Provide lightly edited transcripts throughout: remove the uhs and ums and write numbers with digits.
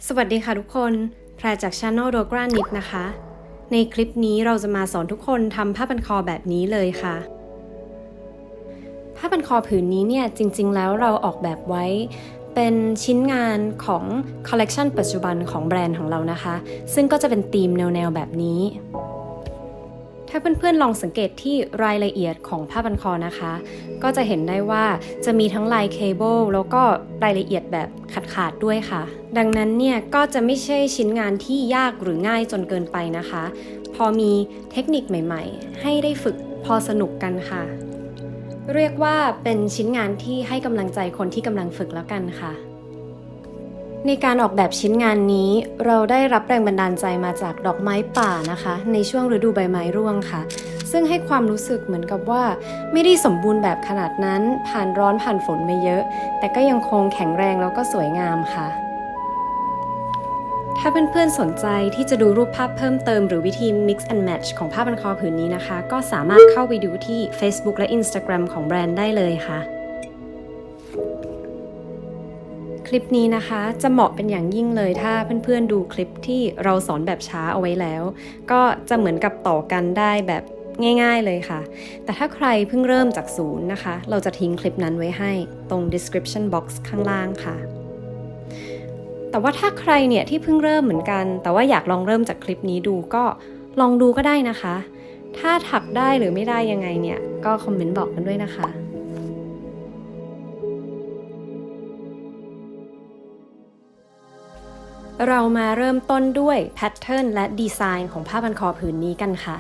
สวัสดีค่ะทุกคนแพรจาก Channel Dogra Knit นะคะ ในคลิปนี้เราจะมาสอนทุกคนทำผ้าพันคอแบบนี้เลยค่ะ ผ้าพันคอผืนนี้เนี่ยจริงๆแล้วเราออกแบบไว้เป็นชิ้นงานของคอลเลกชันปัจจุบันของแบรนด์ของเรานะคะ ซึ่งก็จะเป็นธีมแนวแบบนี้ ถ้าเพื่อนๆลองสังเกตที่รายละเอียดของผ้าพันคอนะคะก็จะเห็นได้ว่าจะมีทั้งลายเคเบิลแล้วก็รายละเอียดแบบขาดๆด้วยค่ะดังนั้นเนี่ยก็จะไม่ใช่ชิ้นงานที่ยากหรือง่ายจนเกินไปนะคะพอมีเทคนิคใหม่ๆให้ได้ฝึกพอสนุกกันค่ะเรียกว่าเป็นชิ้นงานที่ให้กำลังใจคนที่กำลังฝึกแล้วกันค่ะในการออกแบบชิ้นงานนี้เราได้รับแรงบันดาลใจมาจากดอกไม้ป่านะคะในช่วงฤดูใบไม้ร่วงค่ะซึ่งให้ความรู้สึกเหมือนกับว่าไม่ได้สมบูรณ์แบบขนาดนั้นผ่านร้อนผ่านฝนมาเยอะแต่ก็ยังคงแข็งแรงแล้วก็สวยงามค่ะถ้าเพื่อนๆสนใจที่จะดูรูปภาพเพิ่มเติมหรือวิธี mix and match ของผ้าพันคอผืนนี้นะคะก็สามารถเข้าไปดูที่ Facebook และ Instagram ของแบรนด์ได้เลยค่ะคลิปนี้นะคะจะเหมาะเป็นอย่างยิ่งเลยถ้าเพื่อนๆดูคลิปที่เราสอนแบบช้าเอาไว้แล้วก็จะเหมือนกับต่อกันได้แบบง่ายๆเลยค่ะแต่ถ้าใครเพิ่งเริ่มจากศูนย์นะคะเราจะทิ้งคลิปนั้นไว้ให้ตรง description box ข้างล่างค่ะแต่ว่าถ้าใครเนี่ยที่เพิ่งเริ่มเหมือนกันแต่ว่าอยากลองเริ่มจากคลิปนี้ดูก็ลองดูก็ได้นะคะถ้าถักได้หรือไม่ได้ยังไงเนี่ยก็คอมเมนต์บอกกันด้วยนะคะเรามาเริ่มต้นด้วยแพทเทิร์นและดีไซน์ของผ้าพันคอผืนนี้กันค่ะ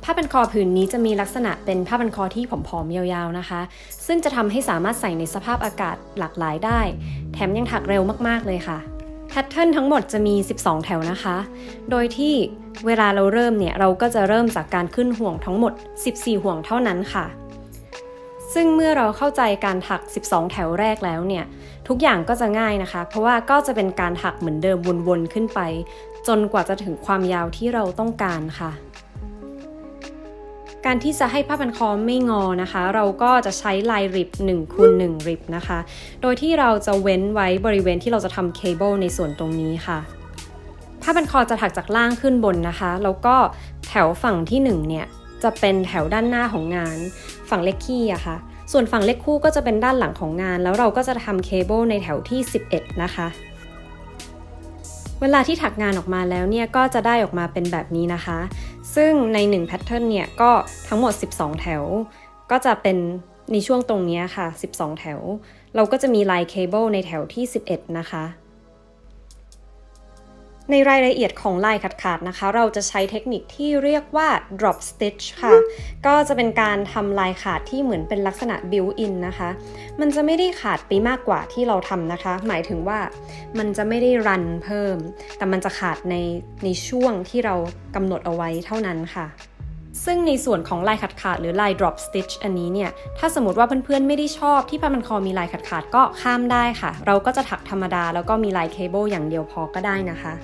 ผ้าพันคอผืนนี้จะมีลักษณะเป็นผ้าพันคอที่ผอมๆยาวๆนะคะซึ่งจะทำให้สามารถใส่ในสภาพอากาศหลากหลายได้แถมยังถักเร็วมากๆเลยค่ะแพทเทิร์นทั้งหมดจะมี12แถวนะคะโดยที่เวลาเราเริ่มเนี่ยเราก็จะเริ่มจากการขึ้นห่วงทั้งหมด14ห่วงเท่านั้นค่ะซึ่งเมื่อเราเข้าใจการถัก12แถวแรกแล้วเนี่ยทุกอย่างก็จะง่ายนะคะเพราะว่าก็จะเป็นการถักเหมือนเดิมวนๆขึ้นไปจนกว่าจะถึงความยาวที่เราต้องการค่ะการที่จะให้ผ้าพันคอไม่งอนะคะเราก็จะใช้ลายริบ1 คูณ 1ริบนะคะโดยที่เราจะเว้นไว้บริเวณที่เราจะทำเคเบิลในส่วนตรงนี้ค่ะผ้าพันคอจะถักจากล่างขึ้นบนนะคะแล้วก็แถวฝั่งที่1เนี่ยจะเป็นแถวด้านหน้าของงานฝั่งเลขคี่อะค่ะส่วนฝั่งเลขคู่ก็จะเป็นด้านหลังของงานแล้วเราก็จะทำเคเบิลในแถวที่11นะคะเวลาที่ถักงานออกมาแล้วเนี่ยก็จะได้ออกมาเป็นแบบนี้นะคะซึ่งใน1แพทเทิร์นเนี่ยก็ทั้งหมด12แถวก็จะเป็นในช่วงตรงนี้ค่ะ12แถวเราก็จะมีลายเคเบิลในแถวที่11นะคะในรายละเอียดของลายขาดๆนะคะเราจะใช้เทคนิคที่เรียกว่า drop stitch ค่ะก็จะเป็นการทำลายขาดที่เหมือนเป็นลักษณะ built in นะคะมันจะไม่ได้ขาดไปมากกว่าที่เราทำนะคะหมายถึงว่ามันจะไม่ได้รันเพิ่มแต่มันจะขาดในช่วงที่เรากำหนดเอาไว้เท่านั้นค่ะซึ่งในส่วนของลายขาดๆหรือลาย drop stitch อันนี้เนี่ยถ้าสมมติว่าเพื่อนๆไม่ได้ชอบที่ผ้าพันคอมีลายขาดๆก็ข้ามได้ค่ะเราก็จะถักธรรมดาแล้วก็มีลายเคเบิลอย่างเดียวพอก็ได้นะคะ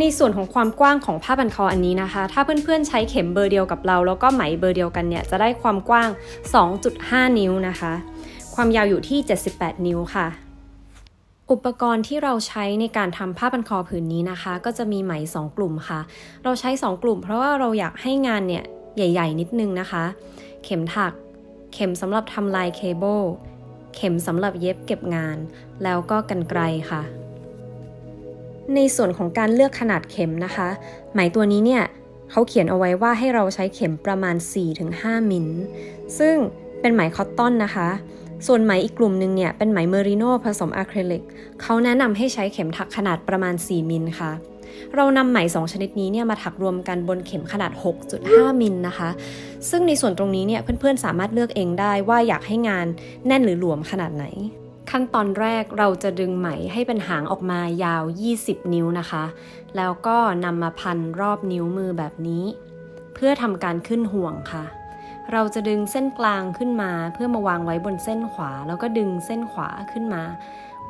ในส่วนของความกว้างของผ้าพันคออันนี้นะคะถ้าเพื่อนๆใช้เข็มเบอร์เดียวกับเราแล้วก็ไหมเบอร์เดียวกันเนี่ยจะได้ความกว้าง 2.5 นิ้วนะคะความยาวอยู่ที่78นิ้วค่ะอุปกรณ์ที่เราใช้ในการทำผ้าพันคอผืนนี้นะคะก็จะมีไหม2กลุ่มค่ะเราใช้2กลุ่มเพราะว่าเราอยากให้งานเนี่ยใหญ่ๆนิดนึงนะคะเข็มถักเข็มสำหรับทำลายเคเบิลเข็มสำหรับเย็บเก็บงานแล้วก็กรรไกรค่ะในส่วนของการเลือกขนาดเข็มนะคะไหมตัวนี้เนี่ยเขาเขียนเอาไว้ว่าให้เราใช้เข็มประมาณ 4-5 มิลซึ่งเป็นไหมคอตตอนนะคะส่วนไหมอีกกลุ่มนึงเนี่ยเป็นไหมเมอริโนผสมอะคริลิกเขาแนะนำให้ใช้เข็มถักขนาดประมาณ 4 มิลค่ะเรานำไหม2ชนิดนี้เนี่ยมาถักรวมกันบนเข็มขนาด 6.5 มิลนะคะซึ่งในส่วนตรงนี้เนี่ยเพื่อนๆสามารถเลือกเองได้ว่าอยากให้งานแน่นหรือหลวมขนาดไหนขั้นตอนแรกเราจะดึงไหมให้เป็นหางออกมายาว20นิ้วนะคะแล้วก็นำมาพันรอบนิ้วมือแบบนี้เพื่อทำการขึ้นห่วงค่ะเราจะดึงเส้นกลางขึ้นมาเพื่อมาวางไว้บนเส้นขวาแล้วก็ดึงเส้นขวาขึ้นมา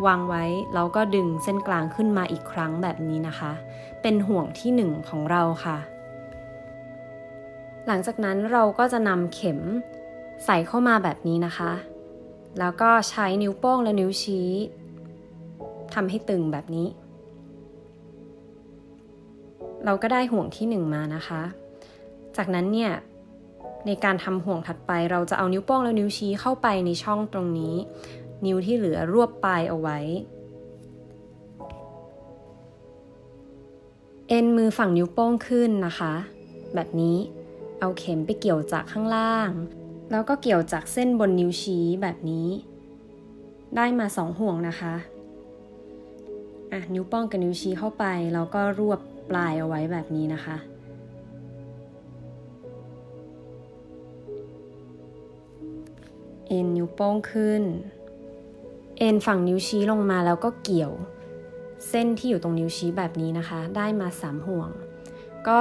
วางไว้แล้วก็ดึงเส้นกลางขึ้นมาอีกครั้งแบบนี้นะคะเป็นห่วงที่1ของเราค่ะหลังจากนั้นเราก็จะนำเข็มใส่เข้ามาแบบนี้นะคะแล้วก็ใช้นิ้วโป้งและนิ้วชี้ทำให้ตึงแบบนี้ เราก็ได้ห่วงที่1มานะคะจากนั้นเนี่ยในการทำห่วงถัดไปเราจะเอานิ้วโป้งและนิ้วชี้เข้าไปในช่องตรงนี้นิ้วที่เหลือรวบปลายเอาไว้เอ็นมือฝั่งนิ้วโป้งขึ้นนะคะแบบนี้เอาเข็มไปเกี่ยวจากข้างล่างแล้วก็เกี่ยวจากเส้นบนนิ้วชี้แบบนี้ได้มา2ห่วงนะคะนิ้วโป้งกับนิ้วชี้เข้าไปแล้วก็รวบปลายเอาไว้แบบนี้นะคะเอ็นนิ้วโป้งขึ้นเอ็นฝั่งนิ้วชี้ลงมาแล้วก็เกี่ยวเส้นที่อยู่ตรงนิ้วชี้แบบนี้นะคะได้มา3ห่วงก็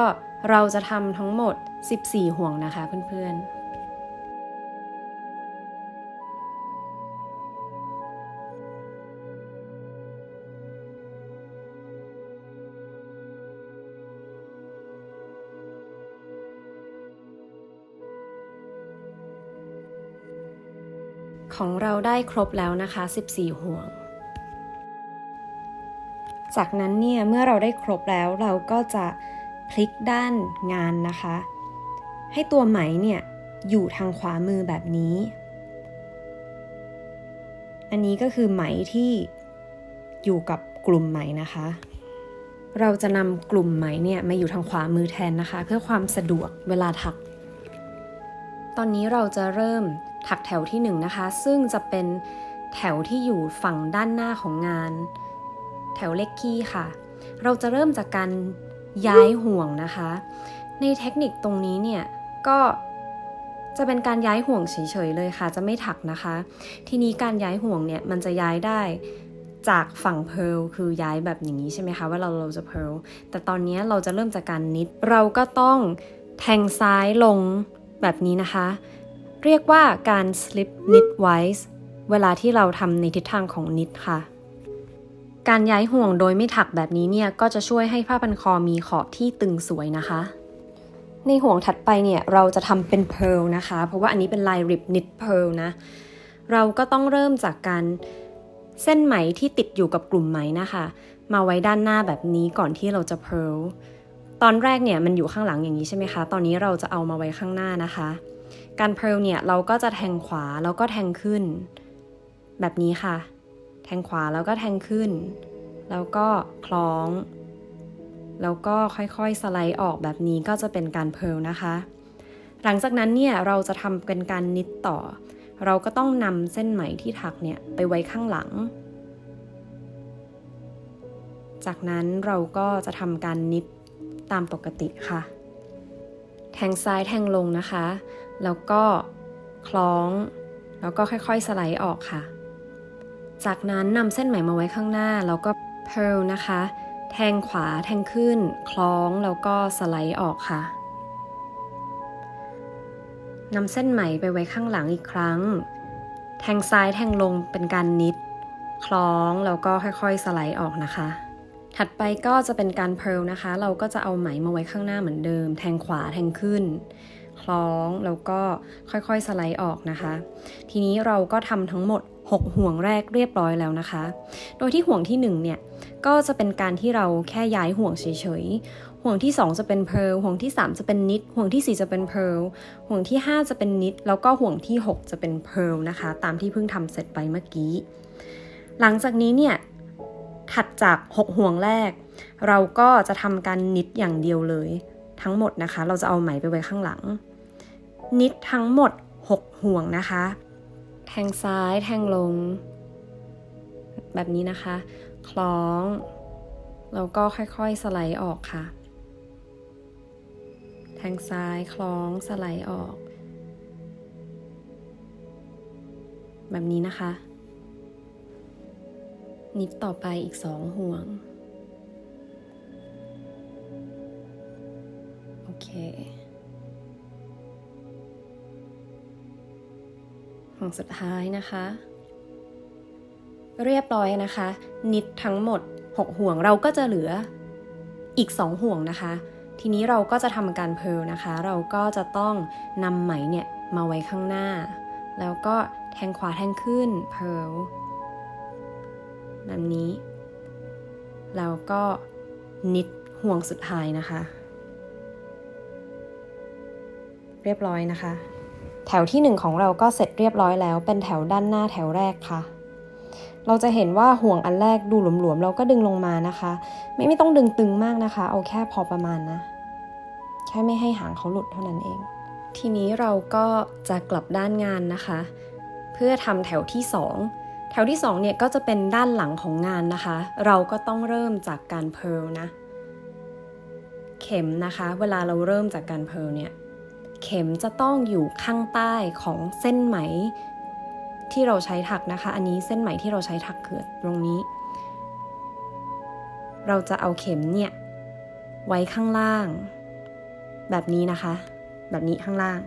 เราจะทำทั้งหมด14ห่วงนะคะเพื่อนๆของเราได้ครบแล้วนะคะ14ห่วงจากนั้นเนี่ยเมื่อเราได้ครบแล้วเราก็จะพลิกด้านงานนะคะให้ตัวไหมเนี่ยอยู่ทางขวามือแบบนี้อันนี้ก็คือไหมที่อยู่กับกลุ่มไหมนะคะเราจะนำกลุ่มไหมเนี่ยมาอยู่ทางขวามือแทนนะคะเพื่อความสะดวกเวลาถักตอนนี้เราจะเริ่มถักแถวที่1นะคะซึ่งจะเป็นแถวที่อยู่ฝั่งด้านหน้าของงานแถวเลขคี่ค่ะเราจะเริ่มจากการย้ายห่วงนะคะในเทคนิคตรงนี้เนี่ยก็จะเป็นการย้ายห่วงเฉยๆเลยค่ะจะไม่ถักนะคะทีนี้การย้ายห่วงเนี่ยมันจะย้ายได้จากฝั่งเพร์ลคือย้ายแบบอย่างนี้ใช่ไหมคะว่าเราจะเพร์ลแต่ตอนนี้เราจะเริ่มจากการนิดเราก็ต้องแทงซ้ายลงแบบนี้นะคะเรียกว่าการ slip knitwise เวลาที่เราทำในทิศทางของ knit ค่ะการย้ายห่วงโดยไม่ถักแบบนี้เนี่ยก็จะช่วยให้ผ้าพันคอมีขอบที่ตึงสวยนะคะในห่วงถัดไปเนี่ยเราจะทำเป็น pearl นะคะเพราะว่าอันนี้เป็นลาย rib knit pearl นะเราก็ต้องเริ่มจากการเส้นไหมที่ติดอยู่กับกลุ่มไหมนะคะมาไว้ด้านหน้าแบบนี้ก่อนที่เราจะ pearl ตอนแรกเนี่ยมันอยู่ข้างหลังอย่างนี้ใช่ไหมคะตอนนี้เราจะเอามาไว้ข้างหน้านะคะการ pearl เนี่ยเราก็จะแทงขวาแล้วก็แทงขึ้นแบบนี้ค่ะแทงขวาแล้วก็แทงขึ้นแล้วก็คล้องแล้วก็ค่อยๆสไลด์ออกแบบนี้ก็จะเป็นการเพร์ลนะคะหลังจากนั้นเนี่ยเราจะทำเป็นการนิดต่อเราก็ต้องนำเส้นไหมที่ถักเนี่ยไปไว้ข้างหลังจากนั้นเราก็จะทำการนิดตามปกติค่ะแทงซ้ายแทงลงนะคะแล้วก็คล้องแล้วก็ค่อยๆสไลด์ออกค่ะจากนั้นนำเส้นไหมมาไว้ข้างหน้าแล้วก็เพร์ลนะคะแทงขวาแทงขึ้นคล้องแล้วก็สไลด์ออกค่ะนำเส้นไหมไปไว้ข้างหลังอีกครั้งแทงซ้ายแทงลงเป็นการนิดคล้องแล้วก็ค่อยๆสไลด์ออกนะคะถัดไปก็จะเป็นการเพร์ลนะคะเราก็จะเอาไหมมาไว้ข้างหน้าเหมือนเดิมแทงขวาแทงขึ้นคล้องแล้วก็ค่อยๆสไลด์ออกนะคะทีนี้เราก็ทำทั้งหมด6ห่วงแรกเรียบร้อยแล้วนะคะโดยที่ห่วงที่1เนี่ยก็จะเป็นการที่เราแค่ย้ายห่วงเฉยๆห่วงที่2จะเป็นเพร์ลห่วงที่3จะเป็นนิดห่วงที่4จะเป็นเพร์ลห่วงที่5จะเป็นนิดแล้วก็ห่วงที่6จะเป็นเพร์ลนะคะตามที่เพิ่งทำเสร็จไปเมื่อกี้หลังจากนี้เนี่ยถัดจาก6ห่วงแรกเราก็จะทำการนิดอย่างเดียวเลยทั้งหมดนะคะเราจะเอาไหมไปไว้ข้างหลังนิดทั้งหมด6ห่วงนะคะแทงซ้ายแทงลงแบบนี้นะคะคล้องแล้วก็ค่อยๆสไลด์ออกค่ะแทงซ้ายคล้องสไลด์ออกแบบนี้นะคะนิดต่อไปอีก2ห่วงโอเคห่วงสุดท้ายนะคะเรียบร้อยนะคะนิดทั้งหมด6ห่วงเราก็จะเหลืออีก2ห่วงนะคะทีนี้เราก็จะทำการเพร์ลนะคะเราก็จะต้องนำไหมเนี่ยมาไว้ข้างหน้าแล้วก็แทงขวาแทงขึ้นเพร์ลแบบนี้แล้วก็นิด ห่วงสุดท้ายนะคะ เรียบร้อยนะคะ แถวที่1ของเราก็เสร็จเรียบร้อยแล้วเป็นแถวด้านหน้าแถวแรกค่ะ เราจะเห็นว่าห่วงอันแรกดูหลวมๆเราก็ดึงลงมานะคะ ไม่ต้องดึงตึงมากนะคะเอาแค่พอประมาณนะแค่ไม่ให้หางเขาหลุดเท่านั้นเองทีนี้เราก็จะกลับด้านงานนะคะเพื่อทำแถวที่2แถวที่2เนี่ยก็จะเป็นด้านหลังของงานนะคะเราก็ต้องเริ่มจากการเพร์ลนะเข็มนะคะเวลาเราเริ่มจากการเพร์ลเนี่ยเข็มจะต้องอยู่ข้างใต้ของเส้นไหมที่เราใช้ถักนะคะอันนี้เส้นไหมที่เราใช้ถักเกิดตรงนี้เราจะเอาเข็มเนี่ยไว้ข้างล่างแบบนี้นะคะแบบนี้ข้างล่าง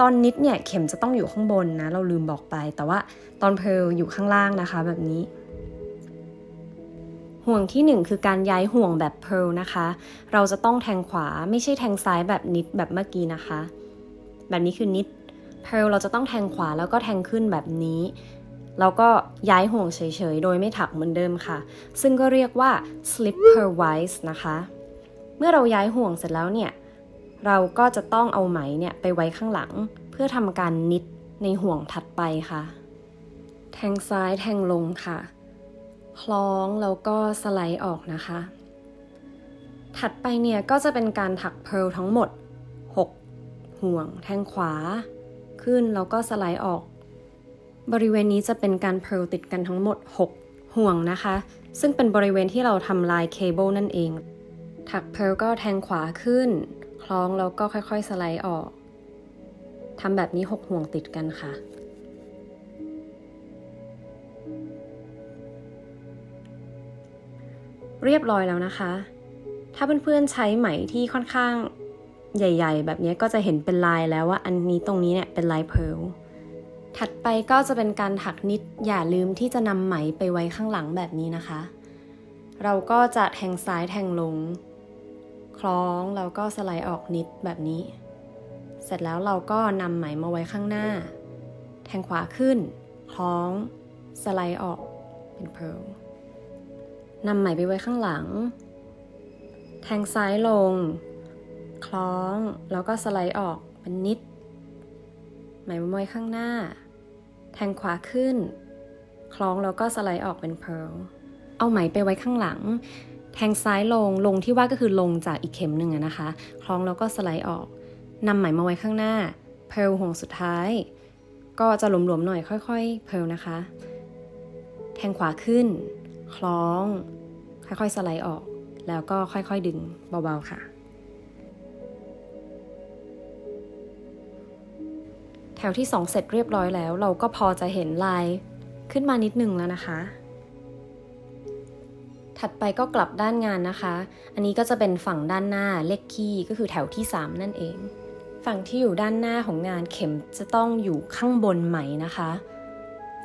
ตอนนิดเนี่ยเข็มจะต้องอยู่ข้างบนนะเราลืมบอกไปแต่ว่าตอนเพร์ลอยู่ข้างล่างนะคะแบบนี้ห่วงที่1คือการย้ายห่วงแบบเพร์ลนะคะเราจะต้องแทงขวาไม่ใช่แทงซ้ายแบบนิดแบบเมื่อกี้นะคะแบบนี้คือนิดเพร์ลเราจะต้องแทงขวาแล้วก็แทงขึ้นแบบนี้แล้วก็ย้ายห่วงเฉยๆโดยไม่ถักเหมือนเดิมค่ะซึ่งก็เรียกว่า slip purlwise นะคะเมื่อเราย้ายห่วงเสร็จแล้วเนี่ยเราก็จะต้องเอาไหมเนี่ยไปไว้ข้างหลังเพื่อทำการนิดในห่วงถัดไปค่ะแทงซ้ายแทงลงค่ะคล้องแล้วก็สไลด์ออกนะคะถัดไปเนี่ยก็จะเป็นการถักเพร์ลทั้งหมด6ห่วงแทงขวาขึ้นแล้วก็สไลด์ออกบริเวณนี้จะเป็นการเพร์ลติดกันทั้งหมด6ห่วงนะคะซึ่งเป็นบริเวณที่เราทำลายเคเบิลนั่นเองถักเพร์ลก็แทงขวาขึ้นคล้องแล้วก็ค่อยๆสไลด์ออกทำแบบนี้6ห่วงติดกันค่ะเรียบร้อยแล้วนะคะถ้าเพื่อนๆใช้ไหมที่ค่อนข้างใหญ่ๆแบบนี้ก็จะเห็นเป็นลายแล้วว่าอันนี้ตรงนี้เนี่ยเป็นลายเพร์ลถัดไปก็จะเป็นการถักนิดอย่าลืมที่จะนำไหมไปไว้ข้างหลังแบบนี้นะคะเราก็จะแทงซ้ายแทงลงคล้องแล้วก็สไลด์ออกนิดแบบนี้เสร็จแล้วเราก็นำไหมมาไว้ข้างหน้าแทงขวาขึ้นคล้องสไลด์ออกเป็นเพร์ลนำไหมไปไว้ข้างหลังแทงซ้ายลงคล้องแล้วก็สไลด์ออกเป็นนิดไหมไว้ข้างหน้าแทงขวาขึ้นคล้องแล้วก็สไลด์ออกเป็นเพร์ลเอาไหมไปไว้ข้างหลังแทงซ้ายลงที่ว่าก็คือลงจากอีกเข็มหนึ่งนะคะคล้องแล้วก็สไลด์ออกนำไหมมาไว้ข้างหน้าเพร์ลห่วงสุดท้ายก็จะหลวมๆหน่อยค่อยๆเพร์ลนะคะแทงขวาขึ้นคล้องค่อยๆสไลด์ออกแล้วก็ค่อยๆดึงเบาๆค่ะแถวที่2เสร็จเรียบร้อยแล้วเราก็พอจะเห็นลายขึ้นมานิดนึงแล้วนะคะถัดไปก็กลับด้านงานนะคะอันนี้ก็จะเป็นฝั่งด้านหน้าเลขคี่ก็คือแถวที่3นั่นเองฝั่งที่อยู่ด้านหน้าของงานเข็มจะต้องอยู่ข้างบนไหมนะคะ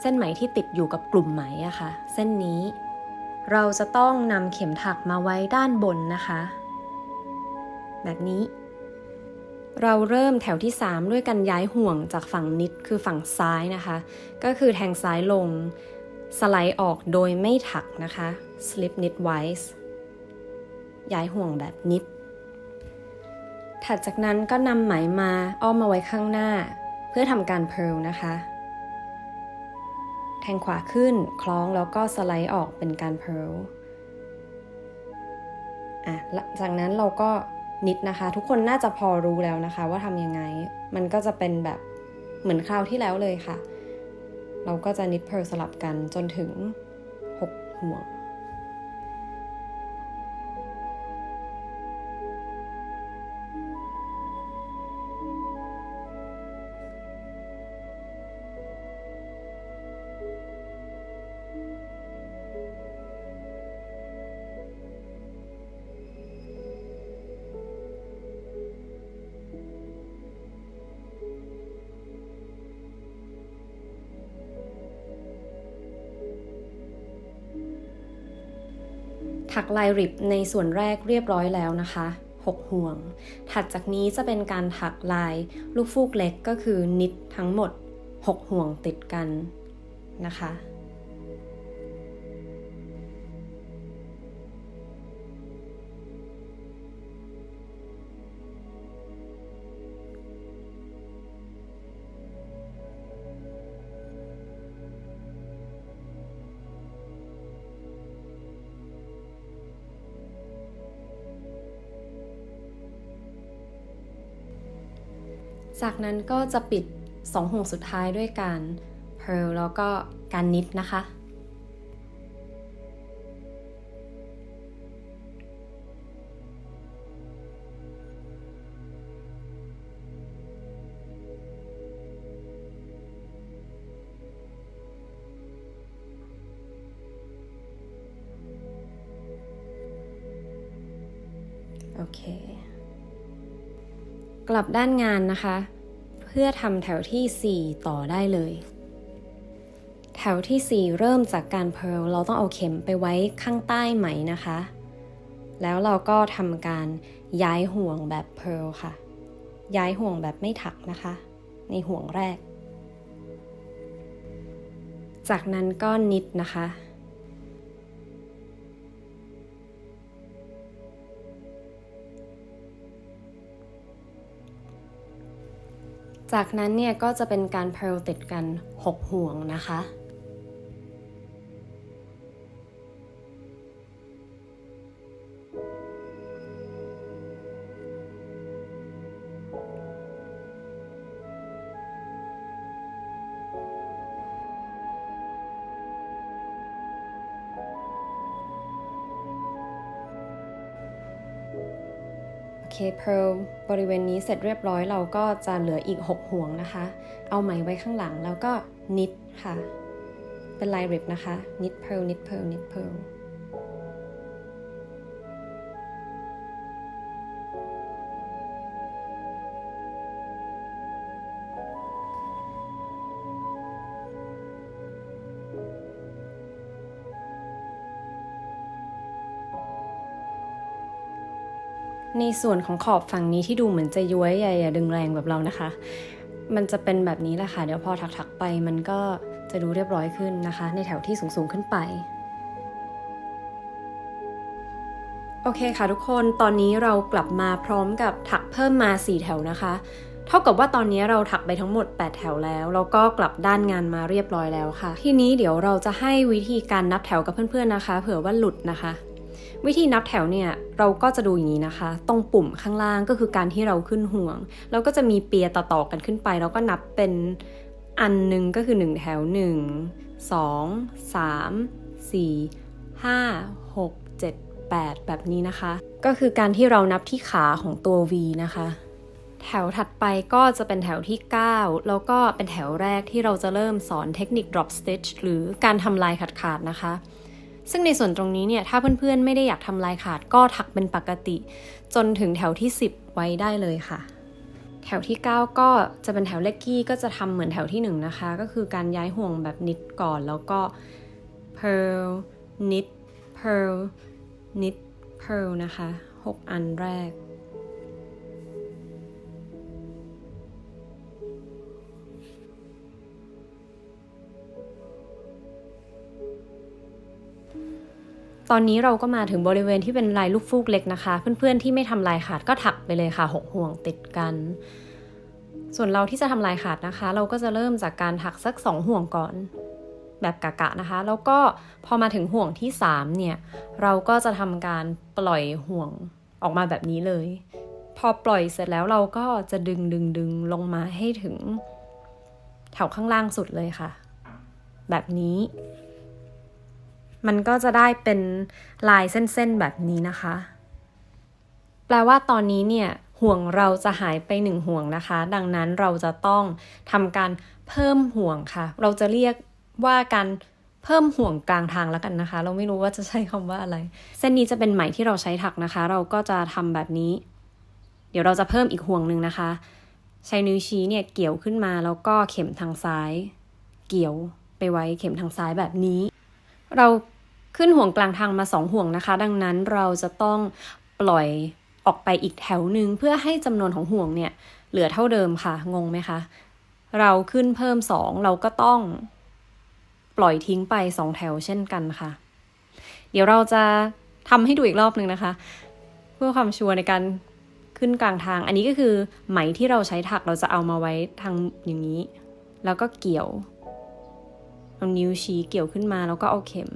เส้นไหมที่ติดอยู่กับกลุ่มไหมอะค่ะเส้นนี้เราจะต้องนำเข็มถักมาไว้ด้านบนนะคะแบบนี้เราเริ่มแถวที่3ด้วยการย้ายห่วงจากฝั่งนิดคือฝั่งซ้ายนะคะก็คือแทงซ้ายลงสไลด์ออกโดยไม่ถักนะคะ slip knitwise ย้ายห่วงแบบนิดถัดจากนั้นก็นำไหมมาอ้อมมาไว้ข้างหน้าเพื่อทำการเพร์ลนะคะแทงขวาขึ้นคล้องแล้วก็สไลด์ออกเป็นการเพร์ลหลังจากนั้นเราก็นิดนะคะทุกคนน่าจะพอรู้แล้วนะคะว่าทำยังไงมันก็จะเป็นแบบเหมือนคราวที่แล้วเลยค่ะเราก็จะนิดเพร์ลสลับกันจนถึง6ห่วงถักลายริบในส่วนแรกเรียบร้อยแล้วนะคะ6ห่วงถัดจากนี้จะเป็นการถักลายลูกฟูกเล็กก็คือนิดทั้งหมด6ห่วงติดกันนะคะ จากนั้นก็จะปิด2ห่วงสุดท้ายด้วยการ Purl แล้วก็การ Knit นะคะโอเคกลับด้านงานนะคะเพื่อทำแถวที่4ต่อได้เลยแถวที่4เริ่มจากการ Purl เราต้องเอาเข็มไปไว้ข้างใต้ไหมนะคะแล้วเราก็ทำการย้ายห่วงแบบ Purl ค่ะย้ายห่วงแบบไม่ถักนะคะในห่วงแรกจากนั้นก็ Knit นะคะจากนั้นเนี่ยก็จะเป็นการ Purl ติดกัน6ห่วงนะคะโอเค Purl บริเวณนี้เสร็จเรียบร้อยเราก็จะเหลืออีก6ห่วงนะคะเอาไหมไว้ข้างหลังแล้วก็ Knit ค่ะเป็นลายริบนะคะ Knit Purl Knit Purl Knit Purl ในส่วนของขอบฝั่งนี้ที่ดูเหมือนจะย้วยอย่าดึงแรงแบบเรานะคะมันจะเป็นแบบนี้แหละค่ะเดี๋ยวพอถักๆไปมันก็จะดูเรียบร้อยขึ้นนะคะในแถวที่สูงๆขึ้นไปโอเคค่ะทุกคนตอนนี้เรากลับมาพร้อมกับถักเพิ่มมา4แถวนะคะเท่ากับว่าตอนนี้เราถักไปทั้งหมด8แถวแล้วแล้วก็กลับด้านงานมาเรียบร้อยแล้วค่ะทีนี้เดี๋ยวเราจะให้วิธีการนับแถวกับเพื่อนๆนะคะเผื่อว่าหลุดนะคะวิธีนับแถวเนี่ยเราก็จะดูอย่างนี้นะคะตรงปุ่มข้างล่างก็คือการที่เราขึ้นห่วงแล้วก็จะมีเปียต่อๆกันขึ้นไปแล้วก็นับเป็นอันหนึ่งก็คือ1แถว1 2 3 4 5 6 7 8แบบนี้นะคะก็คือการที่เรานับที่ขาของตัว V นะคะแถวถัดไปก็จะเป็นแถวที่9แล้วก็เป็นแถวแรกที่เราจะเริ่มสอนเทคนิค drop stitch หรือการทำลายขาดๆนะคะซึ่งในส่วนตรงนี้เนี่ยถ้าเพื่อนๆไม่ได้อยากทำลายขาดก็ถักเป็นปกติจนถึงแถวที่10ไว้ได้เลยค่ะแถวที่9ก็จะเป็นแถวเลขกี้ก็จะทำเหมือนแถวที่1นะคะก็คือการย้ายห่วงแบบ knit ก่อนแล้วก็ purl knit purl knit purl นะคะ6อันแรกตอนนี้เราก็มาถึงบริเวณที่เป็นลายลูกฟูกเล็กนะคะเพื่อนๆที่ไม่ทำลายขาดก็ถักไปเลยค่ะ6ห่วงติดกันส่วนเราที่จะทำลายขาดนะคะเราก็จะเริ่มจากการถักสัก2ห่วงก่อนแบบกะๆนะคะแล้วก็พอมาถึงห่วงที่3เนี่ยเราก็จะทำการปล่อยห่วงออกมาแบบนี้เลยพอปล่อยเสร็จแล้วเราก็จะดึงลงมาให้ถึงแถวข้างล่างสุดเลยค่ะแบบนี้มันก็จะได้เป็นลายเส้นๆแบบนี้นะคะแปลว่าตอนนี้เนี่ยห่วงเราจะหายไป1ห่วงนะคะดังนั้นเราจะต้องทำการเพิ่มห่วงค่ะเราจะเรียกว่าการเพิ่มห่วงกลางทางแล้วกันนะคะเราไม่รู้ว่าจะใช้คำว่าอะไรเส้นนี้จะเป็นไหมที่เราใช้ถักนะคะเราก็จะทำแบบนี้เดี๋ยวเราจะเพิ่มอีกห่วงหนึ่งนะคะใช้นิ้วชี้เนี่ยเกี่ยวขึ้นมาแล้วก็เข็มทางซ้ายเกี่ยวไปไว้เข็มทางซ้ายแบบนี้เราขึ้นห่วงกลางทางมา2ห่วงนะคะดังนั้นเราจะต้องปล่อยออกไปอีกแถวหนึ่งเพื่อให้จำนวนของห่วงเนี่ยเหลือเท่าเดิมค่ะงงไหมคะเราขึ้นเพิ่ม2เราก็ต้องปล่อยทิ้งไป2แถวเช่นกันค่ะเดี๋ยวเราจะทำให้ดูอีกรอบนึงนะคะเพื่อความชัวร์ในการขึ้นกลางทางอันนี้ก็คือไหมที่เราใช้ถักเราจะเอามาไว้ทางอย่างนี้แล้วก็เกี่ยวเอานิ้วชี้เกี่ยวขึ้นมาแล้วก็เอาเข็ม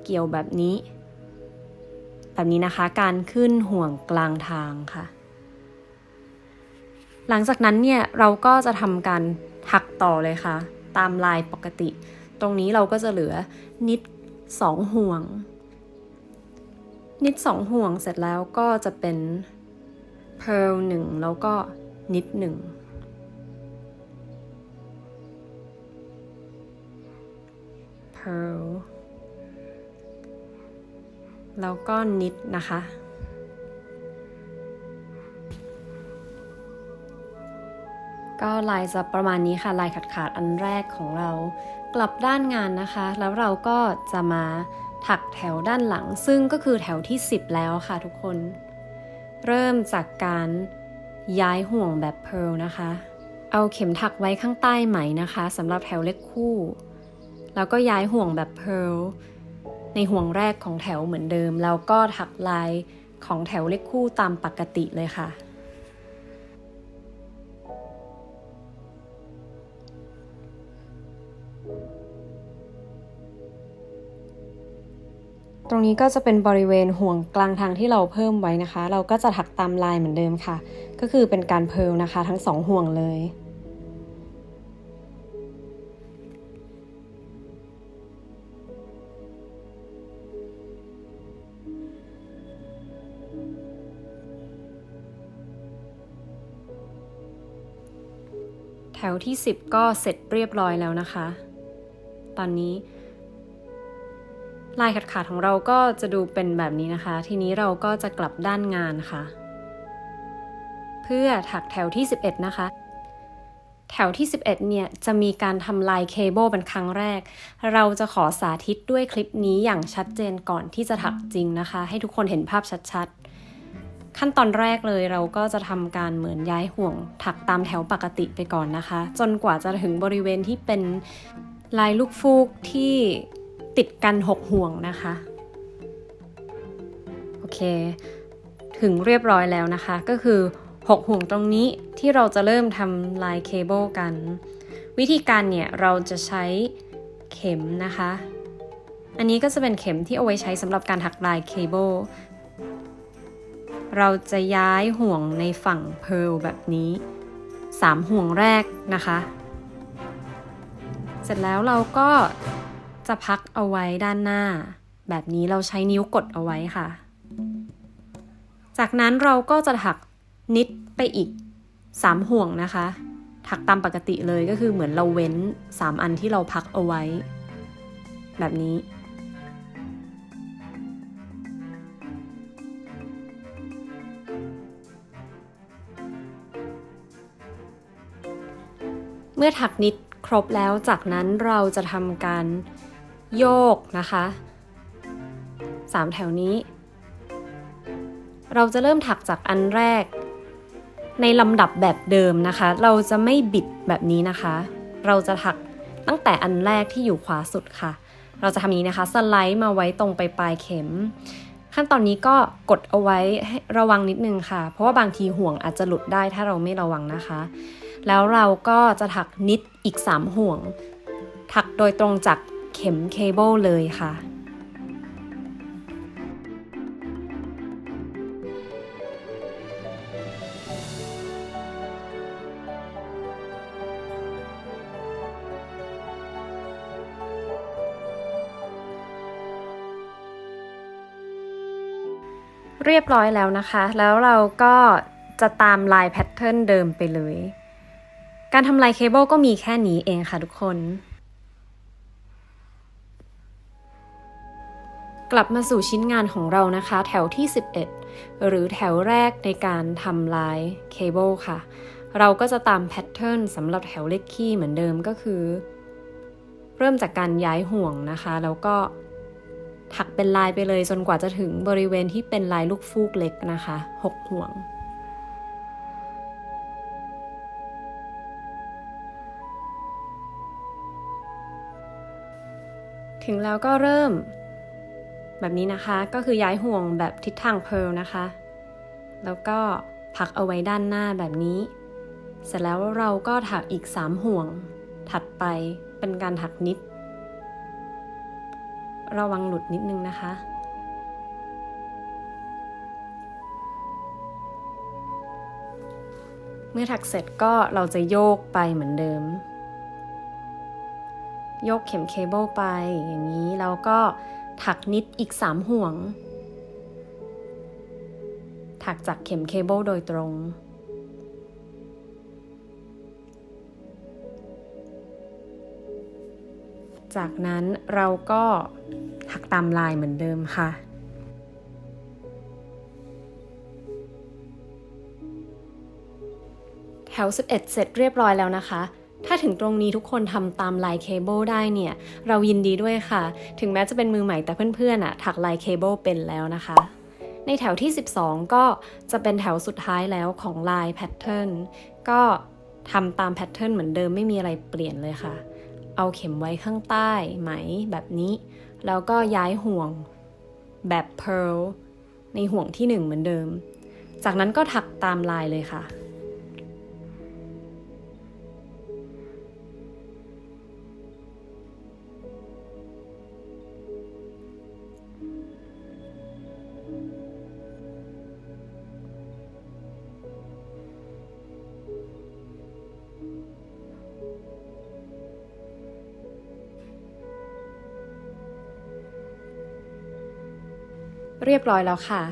เกี่ยวแบบนี้นะคะการขึ้นห่วงกลางทางค่ะ หลังจากนั้นเนี่ยเราก็จะทำการถักต่อเลยค่ะตามลายปกติตรงนี้เราก็จะเหลือนิด2ห่วงนิด2ห่วงเสร็จแล้วก็จะเป็น pearl 1แล้วก็นิด1 pearl แล้วก็นิดนะคะก็ลายจะประมาณนี้ค่ะลายขาดอันแรกของเรากลับด้านงานนะคะแล้วเราก็จะมาถักแถวด้านหลังซึ่งก็คือแถวที่10แล้วค่ะทุกคนเริ่มจากการย้ายห่วงแบบเพร์ลนะคะเอาเข็มถักไว้ข้างใต้ไหมนะคะสำหรับแถวเลขคู่แล้วก็ย้ายห่วงแบบเพร์ลในห่วงแรกของแถวเหมือนเดิมแล้วก็ถักลายของแถวเลขคู่ตามปกติเลยค่ะตรงนี้ก็จะเป็นบริเวณห่วงกลางทางที่เราเพิ่มไว้นะคะเราก็จะถักตามลายเหมือนเดิมค่ะก็คือเป็นการเพร์ลนะคะทั้ง2ห่วงเลยแถวที่10ก็เสร็จเรียบร้อยแล้วนะคะตอนนี้ลายขาดของเราก็จะดูเป็นแบบนี้นะคะทีนี้เราก็จะกลับด้านงานค่ะเพื่อถักแถวที่11นะคะแถวที่11เนี่ยจะมีการทำลายเคเบิลเป็นครั้งแรกเราจะขอสาธิตด้วยคลิปนี้อย่างชัดเจนก่อนที่จะถักจริงนะคะให้ทุกคนเห็นภาพชัดๆขั้นตอนแรกเลยเราก็จะทำการเหมือนย้ายห่วงถักตามแถวปกติไปก่อนนะคะจนกว่าจะถึงบริเวณที่เป็นลายลูกฟูกที่ติดกัน6ห่วงนะคะโอเคถึงเรียบร้อยแล้วนะคะก็คือ6ห่วงตรงนี้ที่เราจะเริ่มทำลายเคเบิลกันวิธีการเนี่ยเราจะใช้เข็มนะคะอันนี้ก็จะเป็นเข็มที่เอาไว้ใช้สำหรับการถักลายเคเบิลเราจะย้ายห่วงในฝั่งเพร์ลแบบนี้3ห่วงแรกนะคะเสร็จแล้วเราก็จะพักเอาไว้ด้านหน้าแบบนี้เราใช้นิ้วกดเอาไว้ค่ะจากนั้นเราก็จะถักนิดไปอีก3ห่วงนะคะถักตามปกติเลยก็คือเหมือนเราเว้น3อันที่เราพักเอาไว้แบบนี้เมื่อถักนิดครบแล้วจากนั้นเราจะทำการโยกนะคะ3แถวนี้เราจะเริ่มถักจากอันแรกในลำดับแบบเดิมนะคะเราจะไม่บิดแบบนี้นะคะเราจะถักตั้งแต่อันแรกที่อยู่ขวาสุดค่ะเราจะทำนี้นะคะสไลด์มาไว้ตรงปลายเข็มขั้นตอนนี้ก็กดเอาไว้ให้ระวังนิดนึงค่ะเพราะว่าบางทีห่วงอาจจะหลุดได้ถ้าเราไม่ระวังนะคะแล้วเราก็จะถักนิดอีก3ห่วงถักโดยตรงจากเข็มเคเบิลเลยค่ะเรียบร้อยแล้วนะคะแล้วเราก็จะตามลายแพทเทิร์นเดิมไปเลยการทำลายเคเบิลก็มีแค่นี้เองค่ะทุกคนกลับมาสู่ชิ้นงานของเรานะคะแถวที่11หรือแถวแรกในการทำลายเคเบิลค่ะเราก็จะตามแพทเทิร์นสำหรับแถวเลขคี่เหมือนเดิมก็คือเริ่มจากการย้ายห่วงนะคะแล้วก็ถักเป็นลายไปเลยจนกว่าจะถึงบริเวณที่เป็นลายลูกฟูกเล็กนะคะ6ห่วงถึงแล้วก็เริ่มแบบนี้นะคะก็คือย้ายห่วงแบบทิศทางเพร์ลนะคะแล้วก็พักเอาไว้ด้านหน้าแบบนี้เสร็จแล้วเราก็ถักอีก3ห่วงถัดไปเป็นการถักนิดระวังหลุดนิดนึงนะคะ เมื่อถักเสร็จก็เราจะโยกไปเหมือนเดิมโยกเข็มเคเบิลไปอย่างนี้แล้วก็ถักนิดอีก3ห่วงถักจากเข็มเคเบิลโดยตรงจากนั้นเราก็ถักตามลายเหมือนเดิมค่ะแถว11เสร็จเรียบร้อยแล้วนะคะถ้าถึงตรงนี้ทุกคนทำตามลายเคเบิลได้เนี่ยเรายินดีด้วยค่ะถึงแม้จะเป็นมือใหม่แต่เพื่อนๆถักลายเคเบิลเป็นแล้วนะคะในแถวที่12ก็จะเป็นแถวสุดท้ายแล้วของลายแพทเทิร์นก็ทำตามแพทเทิร์นเหมือนเดิมไม่มีอะไรเปลี่ยนเลยค่ะเอาเข็มไว้ข้างใต้ไหมแบบนี้แล้วก็ย้ายห่วงแบบ pearl ในห่วงที่1เหมือนเดิมจากนั้นก็ถักตามลายเลยค่ะเรียบร้อยแล้วค่ะ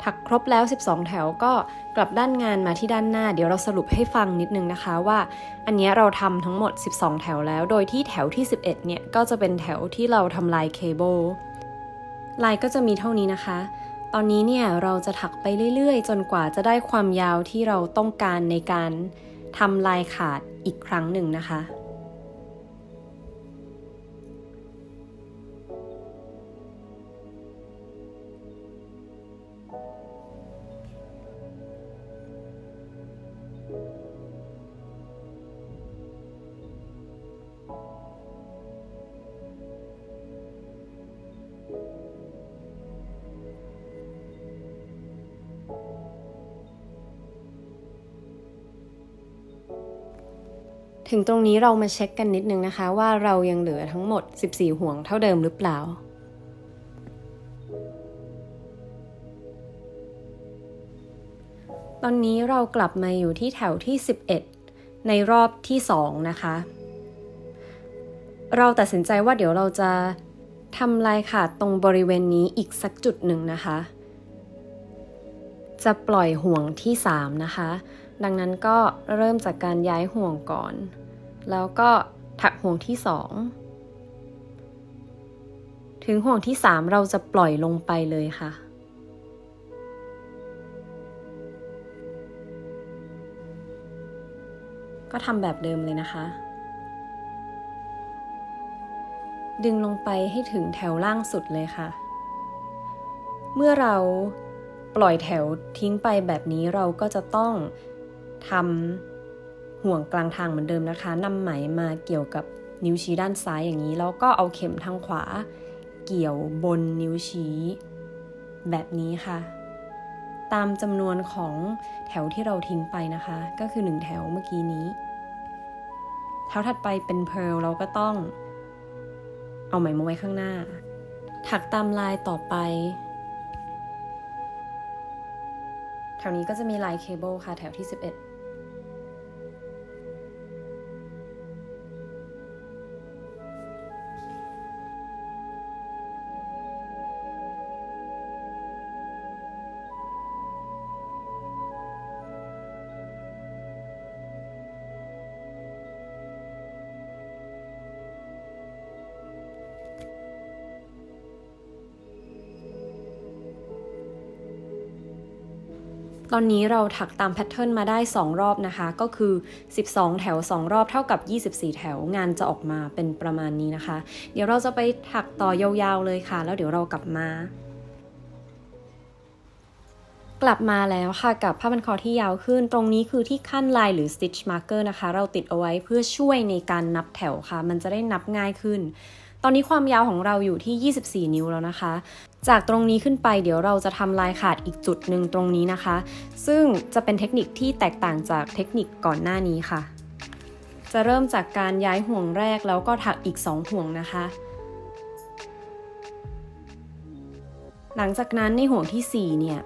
ถักครบแล้ว12แถวก็กลับด้านงานมาที่ด้านหน้าเดี๋ยวเราสรุปให้ฟังนิดนึงนะคะว่าอันนี้เราทำทั้งหมด12แถวแล้วโดยที่แถวที่11เนี่ยก็จะเป็นแถวที่เราทำลายเคเบิลลายก็จะมีเท่านี้นะคะตอนนี้เนี่ยเราจะถักไปเรื่อยๆจนกว่าจะได้ความยาวที่เราต้องการในการทำลายขาดอีกครั้งหนึ่งนะคะถึงตรงนี้เรามาเช็คกันนิดนึงนะคะว่าเรายังเหลือทั้งหมด14ห่วงเท่าเดิมหรือเปล่าตอนนี้เรากลับมาอยู่ที่แถวที่11ในรอบที่2นะคะเราตัดสินใจว่าเดี๋ยวเราจะทำลายขาดตรงบริเวณนี้อีกสักจุดหนึ่งนะคะจะปล่อยห่วงที่3นะคะดังนั้นก็เริ่มจากการย้ายห่วงก่อนแล้วก็ถักห่วงที่2ถึงห่วงที่3เราจะปล่อยลงไปเลยค่ะก็ทำแบบเดิมเลยนะคะดึงลงไปให้ถึงแถวล่างสุดเลยค่ะเมื่อเราปล่อยแถวทิ้งไปแบบนี้เราก็จะต้องทำห่วงกลางทางเหมือนเดิมนะคะนำไหมมาเกี่ยวกับนิ้วชี้ด้านซ้ายอย่างนี้แล้วก็เอาเข็มทางขวาเกี่ยวบนนิ้วชี้แบบนี้ค่ะตามจำนวนของแถวที่เราทิ้งไปนะคะก็คือ1แถวเมื่อกี้นี้แถวถัดไปเป็นเพร์ลเราก็ต้องเอาไหมมาไว้ข้างหน้าถักตามลายต่อไปแถวนี้ก็จะมีลายเคเบิลค่ะแถวที่11ตอนนี้เราถักตามแพทเทิร์นมาได้2รอบนะคะก็คือ12แถว2รอบเท่ากับ24แถวงานจะออกมาเป็นประมาณนี้นะคะเดี๋ยวเราจะไปถักต่อยาวๆเลยค่ะแล้วเดี๋ยวเรากลับมาแล้วค่ะกับผ้าพันคอที่ยาวขึ้นตรงนี้คือที่ขั้นลายหรือ stitch marker นะคะเราติดเอาไว้เพื่อช่วยในการนับแถวค่ะมันจะได้นับง่ายขึ้นตอนนี้ความยาวของเราอยู่ที่24นิ้วแล้วนะคะจากตรงนี้ขึ้นไปเดี๋ยวเราจะทำลายขาดอีกจุดหนึ่งตรงนี้นะคะซึ่งจะเป็นเทคนิคที่แตกต่างจากเทคนิคก่อนหน้านี้ค่ะจะเริ่มจากการย้ายห่วงแรกแล้วก็ถักอีก2ห่วงนะคะหลังจากนั้นในห่วงที่4เนี่ย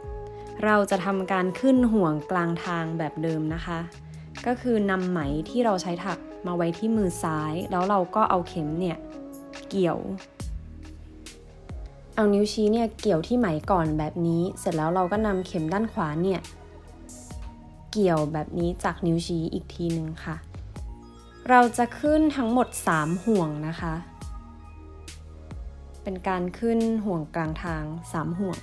เราจะทำการขึ้นห่วงกลางทางแบบเดิมนะคะก็คือนำไหมที่เราใช้ถักมาไว้ที่มือซ้ายแล้วเราก็เอาเข็มเนี่ยเกี่ยวเอานิ้วชี้เนี่ยเกี่ยวที่ไหมก่อนแบบนี้เสร็จแล้วเราก็นำเข็มด้านขวาเนี่ยเกี่ยวแบบนี้จากนิ้วชี้อีกทีนึงค่ะเราจะขึ้นทั้งหมด3ห่วงนะคะเป็นการขึ้นห่วงกลางทาง3ห่วง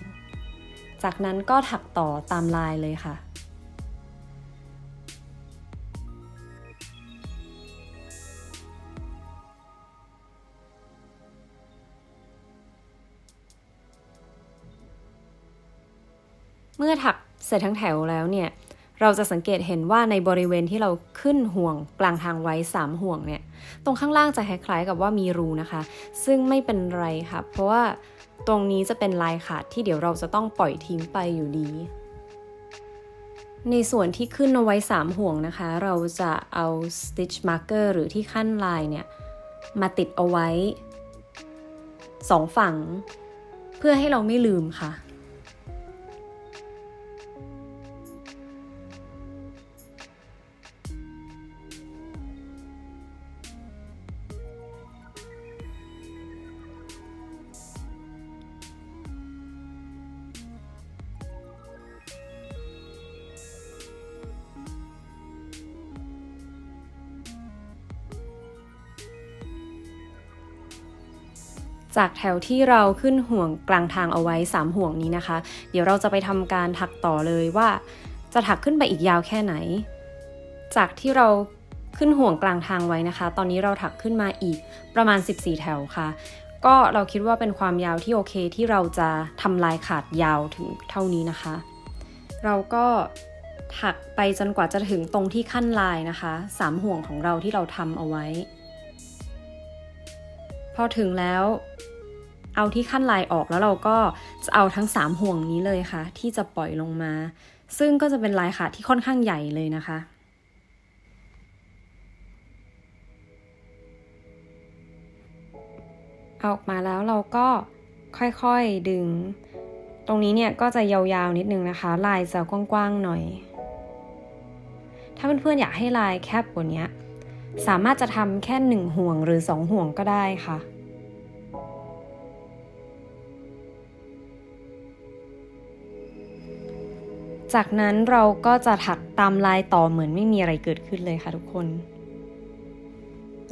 จากนั้นก็ถักต่อตามลายเลยค่ะเมื่อถักเสร็จทั้งแถวแล้วเนี่ยเราจะสังเกตเห็นว่าในบริเวณที่เราขึ้นห่วงกลางทางไว้3ห่วงเนี่ยตรงข้างล่างจะคล้ายๆกับว่ามีรูนะคะซึ่งไม่เป็นไรค่ะเพราะว่าตรงนี้จะเป็นลายขาดที่เดี๋ยวเราจะต้องปล่อยทิ้งไปอยู่ดีในส่วนที่ขึ้นเอาไว้3ห่วงนะคะเราจะเอา stitch marker หรือที่ขั้นลายเนี่ยมาติดเอาไว้2ฝั่งเพื่อให้เราไม่ลืมค่ะจากแถวที่เราขึ้นห่วงกลางทางเอาไว้3ห่วงนี้นะคะเดี๋ยวเราจะไปทำการถักต่อเลยว่าจะถักขึ้นไปอีกยาวแค่ไหนจากที่เราขึ้นห่วงกลางทางไว้นะคะตอนนี้เราถักขึ้นมาอีกประมาณ14แถวค่ะก็เราคิดว่าเป็นความยาวที่โอเคที่เราจะทำลายขาดยาวถึงเท่านี้นะคะเราก็ถักไปจนกว่าจะถึงตรงที่ขั้นลายนะคะ3ห่วงของเราที่เราทำเอาไว้พอถึงแล้วเอาที่ขั้นลายออกแล้วเราก็จะเอาทั้ง3ห่วงนี้เลยค่ะที่จะปล่อยลงมาซึ่งก็จะเป็นลายขาดที่ค่อนข้างใหญ่เลยนะคะเอาออกมาแล้วเราก็ค่อยๆดึงตรงนี้เนี่ยก็จะยาวๆนิดนึงนะคะลายจะกว้างๆหน่อยถ้าเพื่อนๆอยากให้ลายแคบกว่านี้สามารถจะทำแค่1ห่วงหรือ2ห่วงก็ได้ค่ะจากนั้นเราก็จะถักตามลายต่อเหมือนไม่มีอะไรเกิดขึ้นเลยค่ะทุกคน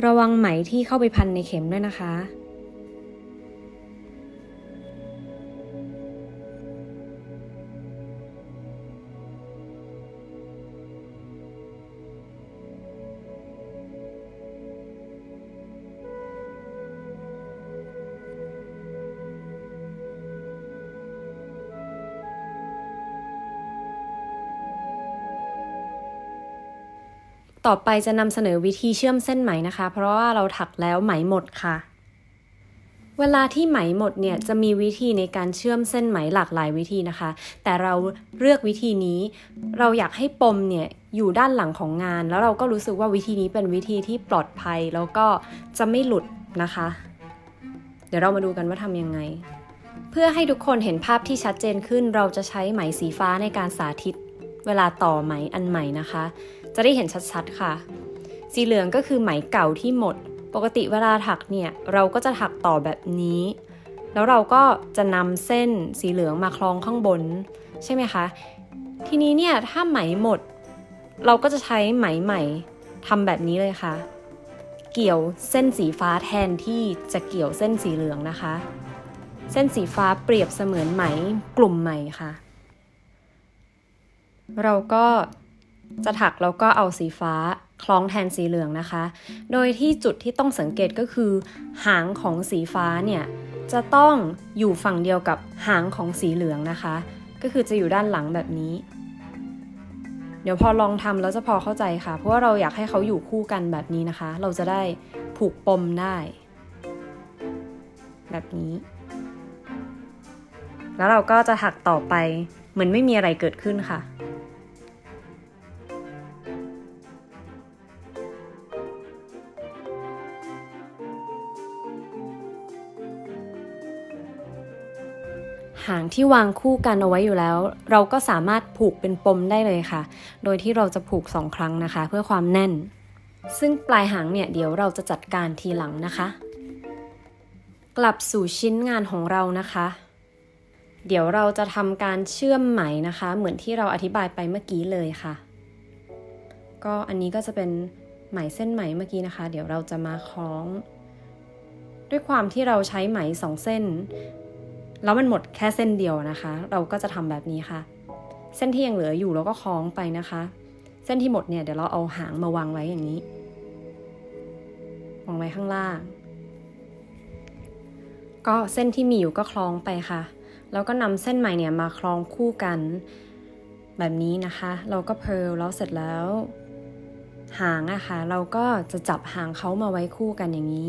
ระวังไหมที่เข้าไปพันในเข็มด้วยนะคะต่อไปจะนำเสนอวิธีเชื่อมเส้นไหมนะคะเพราะว่าเราถักแล้วไหมหมดค่ะเวลาที่ไหมหมดเนี่ยจะมีวิธีในการเชื่อมเส้นไหมหลากหลายวิธีนะคะแต่เราเลือกวิธีนี้เราอยากให้ปมเนี่ยอยู่ด้านหลังของงานแล้วเราก็รู้สึกว่าวิธีนี้เป็นวิธีที่ปลอดภัยแล้วก็จะไม่หลุดนะคะเดี๋ยวเรามาดูกันว่าทำยังไงเพื่อให้ทุกคนเห็นภาพที่ชัดเจนขึ้นเราจะใช้ไหมสีฟ้าในการสาธิตเวลาต่อไหมอันใหม่นะคะจะได้เห็นชัดๆค่ะสีเหลืองก็คือไหมเก่าที่หมดปกติเวลาถักเนี่ยเราก็จะถักต่อแบบนี้แล้วเราก็จะนำเส้นสีเหลืองมาคล้องข้างบนใช่ไหมคะทีนี้เนี่ยถ้าไหมหมดเราก็จะใช้ไหมใหม่ทำแบบนี้เลยค่ะเกี่ยวเส้นสีฟ้าแทนที่จะเกี่ยวเส้นสีเหลืองนะคะเส้นสีฟ้าเปรียบเสมือนไหมกลุ่มใหม่ค่ะเราก็จะถักแล้วก็เอาสีฟ้าคล้องแทนสีเหลืองนะคะโดยที่จุดที่ต้องสังเกตก็คือหางของสีฟ้าเนี่ยจะต้องอยู่ฝั่งเดียวกับหางของสีเหลืองนะคะก็คือจะอยู่ด้านหลังแบบนี้เดี๋ยวพอลองทำแล้วจะพอเข้าใจค่ะเพราะว่าเราอยากให้เขาอยู่คู่กันแบบนี้นะคะเราจะได้ผูกปมได้แบบนี้แล้วเราก็จะถักต่อไปเหมือนไม่มีอะไรเกิดขึ้นค่ะห หางที่วางคู่กันเอาไว้อยู่แล้วเราก็สามารถผูกเป็นปมได้เลยค่ะโดยที่เราจะผูก2 ครั้งนะคะเพื่อความแน่นซึ่งปลายหางเนี่ยเดี๋ยวเราจะจัดการทีหลังนะคะกลับสู่ชิ้นงานของเรานะคะเดี๋ยวเราจะทำการเชื่อมไหมนะคะเหมือนที่เราอธิบายไปเมื่อกี้เลยค่ะก็อันนี้ก็จะเป็นไหมเส้นไหมเมื่อกี้นะคะเดี๋ยวเราจะมาคล้องด้วยความที่เราใช้ไหม2 เส้นแล้วมันหมดแค่เส้นเดียวนะคะเราก็จะทำแบบนี้ค่ะเส้นที่ยังเหลืออยู่เราก็คล้องไปนะคะเส้นที่หมดเนี่ยเดี๋ยวเราเอาหางมาวางไว้อย่างนี้วางไว้ข้างล่างก็เส้นที่มีอยู่ก็คล้องไปค่ะแล้วก็นำเส้นไหมเนี่ยมาคล้องคู่กันแบบนี้นะคะเราก็เพร์ลแล้วเสร็จแล้วหางอะค่ะเราก็จะจับหางเขามาไว้คู่กันอย่างนี้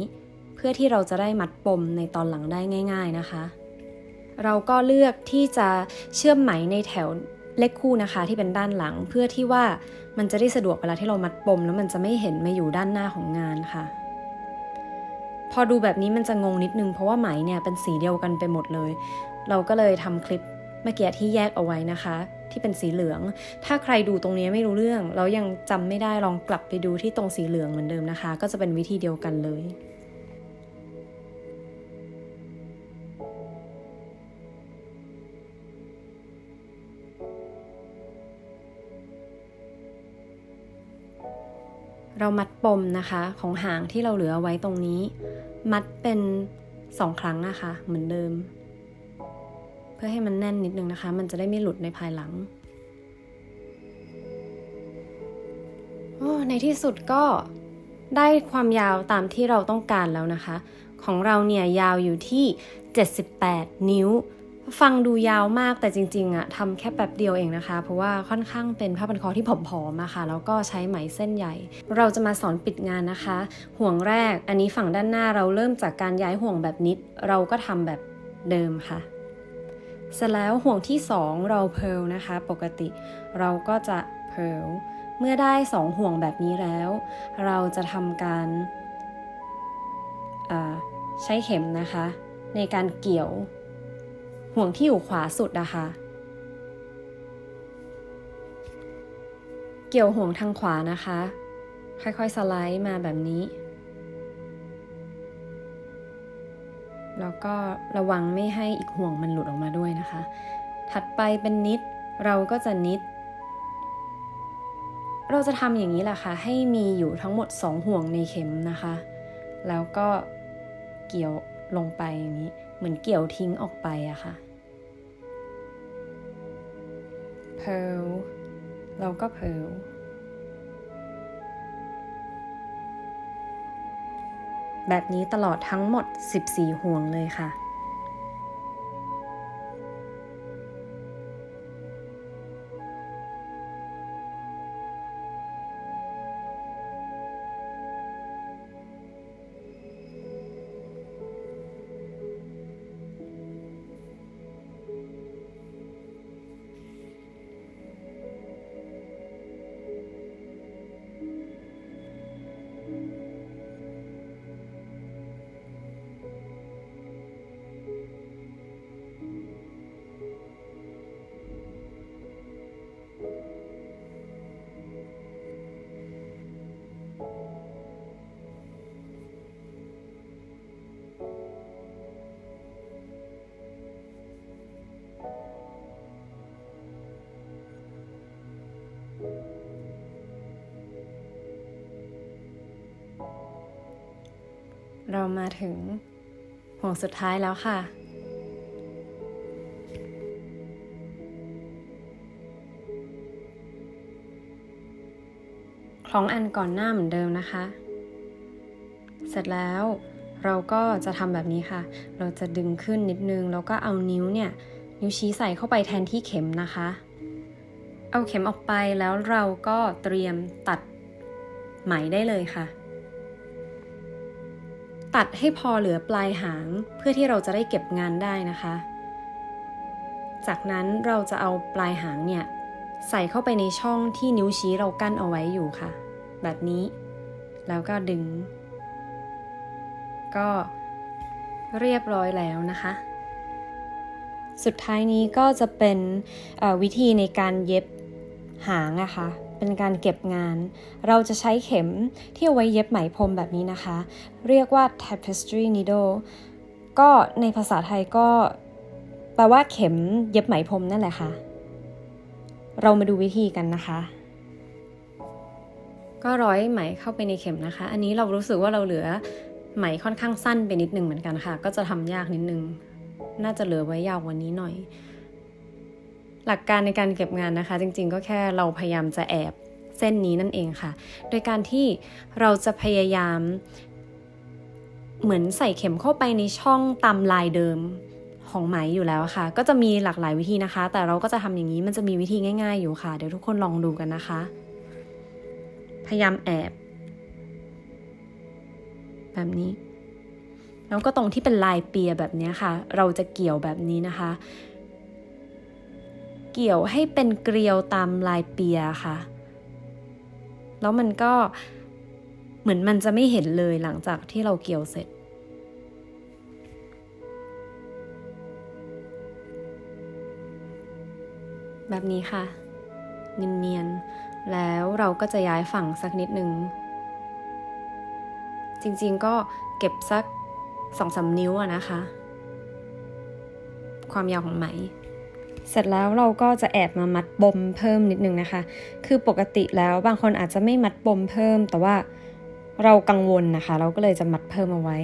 เพื่อที่เราจะได้มัดปมในตอนหลังได้ง่ายๆนะคะเราก็เลือกที่จะเชื่อมไหมในแถวเลขคู่นะคะที่เป็นด้านหลังเพื่อที่ว่ามันจะได้สะดวกเวลาที่เรามัดปมแล้วมันจะไม่เห็นมาอยู่ด้านหน้าของงานค่ะพอดูแบบนี้มันจะงงนิดนึงเพราะว่าไหมเนี่ยเป็นสีเดียวกันไปหมดเลยเราก็เลยทำคลิปเมื่อกี้ที่แยกเอาไว้นะคะที่เป็นสีเหลืองถ้าใครดูตรงนี้ไม่รู้เรื่องแล้วยังจำไม่ได้ลองกลับไปดูที่ตรงสีเหลืองเหมือนเดิมนะคะก็จะเป็นวิธีเดียวกันเลยเรามัดปมนะคะของหางที่เราเหลือไว้ตรงนี้มัดเป็น2 ครั้งนะคะเหมือนเดิมเพื่อให้มันแน่นนิดนึงนะคะมันจะได้ไม่หลุดในภายหลังในที่สุดก็ได้ความยาวตามที่เราต้องการแล้วนะคะของเราเนี่ยยาวอยู่ที่78 นิ้วฟังดูยาวมากแต่จริงๆอะทำแค่แป๊บเดียวเองนะคะเพราะว่าค่อนข้างเป็นผ้าพันคอที่ผอมๆค่ะแล้วก็ใช้ไหมเส้นใหญ่เราจะมาสอนปิดงานนะคะห่วงแรกอันนี้ฝั่งด้านหน้าเราเริ่มจากการย้ายห่วงแบบนิดเราก็ทำแบบเดิมค่ะเสร็จแล้วห่วงที่2เราเพร์ลนะคะปกติเราก็จะเพร์ลเมื่อได้2 ห่วงแบบนี้แล้วเราจะทำการใช้เข็มนะคะในการเกี่ยวห่วงที่อยู่ขวาสุดนะคะเกี่ยวห่วงทางขวานะคะค่อยๆสไลด์มาแบบนี้แล้วก็ระวังไม่ให้อีกห่วงมันหลุดออกมาด้วยนะคะถัดไปเป็นนิดเราก็จะนิดเราจะทำอย่างนี้แหละค่ะให้มีอยู่ทั้งหมด2 ห่วงในเข็มนะคะแล้วก็เกี่ยวลงไปอย่างนี้เหมือนเกี่ยวทิ้งออกไปอะค่ะเพร์ลเราก็เพร์ลแบบนี้ตลอดทั้งหมด14 ห่วงเลยค่ะเรามาถึงห่วงสุดท้ายแล้วค่ะคล้องอันก่อนหน้าเหมือนเดิมนะคะเสร็จแล้วเราก็จะทำแบบนี้ค่ะเราจะดึงขึ้นนิดนึงแล้วก็เอานิ้วชี้ใส่เข้าไปแทนที่เข็มนะคะเอาเข็มออกไปแล้วเราก็เตรียมตัดไหมได้เลยค่ะตัดให้พอเหลือปลายหางเพื่อที่เราจะได้เก็บงานได้นะคะจากนั้นเราจะเอาปลายหางเนี่ยใส่เข้าไปในช่องที่นิ้วชี้เรากั้นเอาไว้อยู่ค่ะแบบนี้แล้วก็ดึงก็เรียบร้อยแล้วนะคะ สุดท้ายนี้ก็จะเป็นวิธีในการเย็บหางนะคะเป็นการเก็บงานเราจะใช้เข็มที่เอาไว้เย็บไหมพรมแบบนี้นะคะเรียกว่า tapestry needle ก็ในภาษาไทยก็แปลว่าเข็มเย็บไหมพรมนั่นแหละค่ะเรามาดูวิธีกันนะคะก็ร้อยไหมเข้าไปในเข็มนะคะอันนี้เรารู้สึกว่าเราเหลือไหมค่อนข้างสั้นไปนิดนึงเหมือนกันค่ะก็จะทำยากนิดนึงน่าจะเหลือไว้ยาวกว่านี้หน่อยหลักการในการเก็บงานนะคะจริงๆก็แค่เราพยายามจะแอบเส้นนี้นั่นเองค่ะโดยการที่เราจะพยายามเหมือนใส่เข็มเข้าไปในช่องตามลายเดิมของไหมอยู่แล้วค่ะก็จะมีหลากหลายวิธีนะคะแต่เราก็จะทำอย่างนี้มันจะมีวิธีง่ายๆอยู่ค่ะเดี๋ยวทุกคนลองดูกันนะคะพยายามแอบแบบนี้แล้วก็ตรงที่เป็นลายเปียแบบนี้ค่ะเราจะเกี่ยวแบบนี้นะคะเกี่ยวให้เป็นเกลียวตามลายเปียค่ะแล้วมันก็เหมือนมันจะไม่เห็นเลยหลังจากที่เราเกี่ยวเสร็จแบบนี้ค่ะเนียนๆแล้วเราก็จะย้ายฝั่งสักนิดนึงจริงๆก็เก็บสัก 2-3 นิ้วนะคะความยาวของไหมเสร็จแล้วเราก็จะแอบมามัดปมเพิ่มนิดนึงนะคะคือปกติแล้วบางคนอาจจะไม่มัดปมเพิ่มแต่ว่าเรากังวลนะคะเราก็เลยจะมัดเพิ่มเอาไว้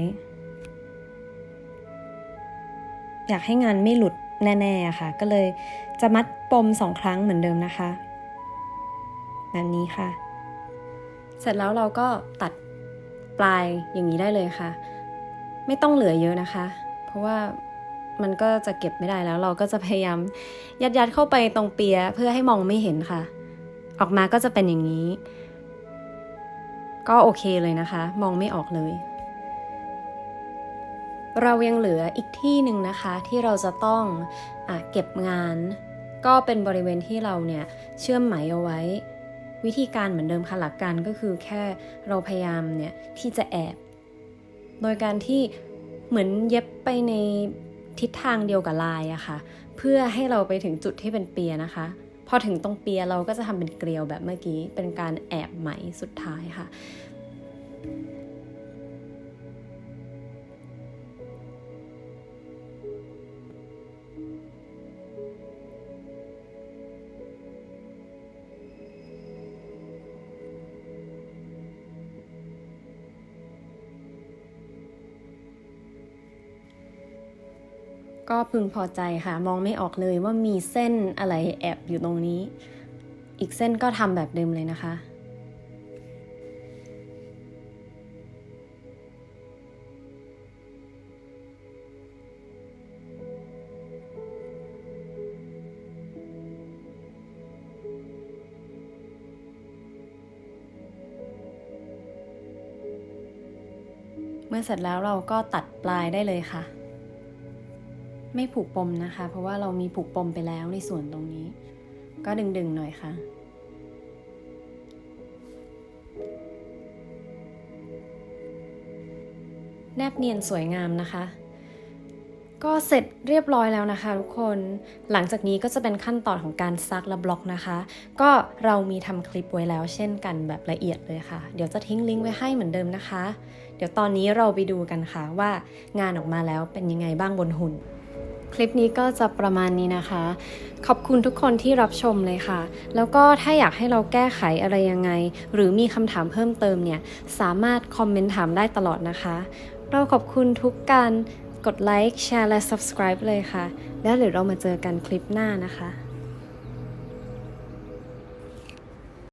อยากให้งานไม่หลุดแน่ๆค่ะก็เลยจะมัดปม2 ครั้งเหมือนเดิมนะคะแบบนี้ค่ะเสร็จแล้วเราก็ตัดปลายอย่างนี้ได้เลยค่ะไม่ต้องเหลือเยอะนะคะเพราะว่ามันก็จะเก็บไม่ได้แล้วเราก็จะพยายามยัดเข้าไปตรงเปียเพื่อให้มองไม่เห็นค่ะออกมาก็จะเป็นอย่างนี้ก็โอเคเลยนะคะมองไม่ออกเลยเรายังเหลืออีกที่หนึ่งนะคะที่เราจะต้องเก็บงานก็เป็นบริเวณที่เราเนี่ยเชื่อมไหมเอาไว้วิธีการเหมือนเดิมค่ะหลักการก็คือแค่เราพยายามเนี่ยที่จะแอบโดยการที่เหมือนเย็บไปในทิศทางเดียวกับลายอะค่ะเพื่อให้เราไปถึงจุดที่เป็นเปียนะคะพอถึงตรงเปียเราก็จะทำเป็นเกลียวแบบเมื่อกี้เป็นการแอบไหมสุดท้ายค่ะก็พึงพอใจค่ะมองไม่ออกเลยว่ามีเส้นอะไรแอบอยู่ตรงนี้อีกเส้นก็ทำแบบเดิมเลยนะคะเมื่อเสร็จแล้วเราก็ตัดปลายได้เลยค่ะไม่ผูกปมนะคะเพราะว่าเรามีผูกปมไปแล้วในส่วนตรงนี้ก็ดึงๆหน่อยค่ะแนบเนียนสวยงามนะคะก็เสร็จเรียบร้อยแล้วนะคะทุกคนหลังจากนี้ก็จะเป็นขั้นตอนของการซักและบล็อกนะคะก็เรามีทำคลิปไว้แล้วเช่นกันแบบละเอียดเลยค่ะเดี๋ยวจะทิ้งลิงก์ไว้ให้เหมือนเดิมนะคะเดี๋ยวตอนนี้เราไปดูกันค่ะว่างานออกมาแล้วเป็นยังไงบ้างบนหุ่นคลิปนี้ก็จะประมาณนี้นะคะขอบคุณทุกคนที่รับชมเลยค่ะแล้วก็ถ้าอยากให้เราแก้ไขอะไรยังไงหรือมีคำถามเพิ่มเติมเนี่ยสามารถคอมเมนต์ถามได้ตลอดนะคะเราขอบคุณทุกการกดไลค์แชร์และ subscribe เลยค่ะแล้วเดี๋ยวเรามาเจอกันคลิปหน้านะคะ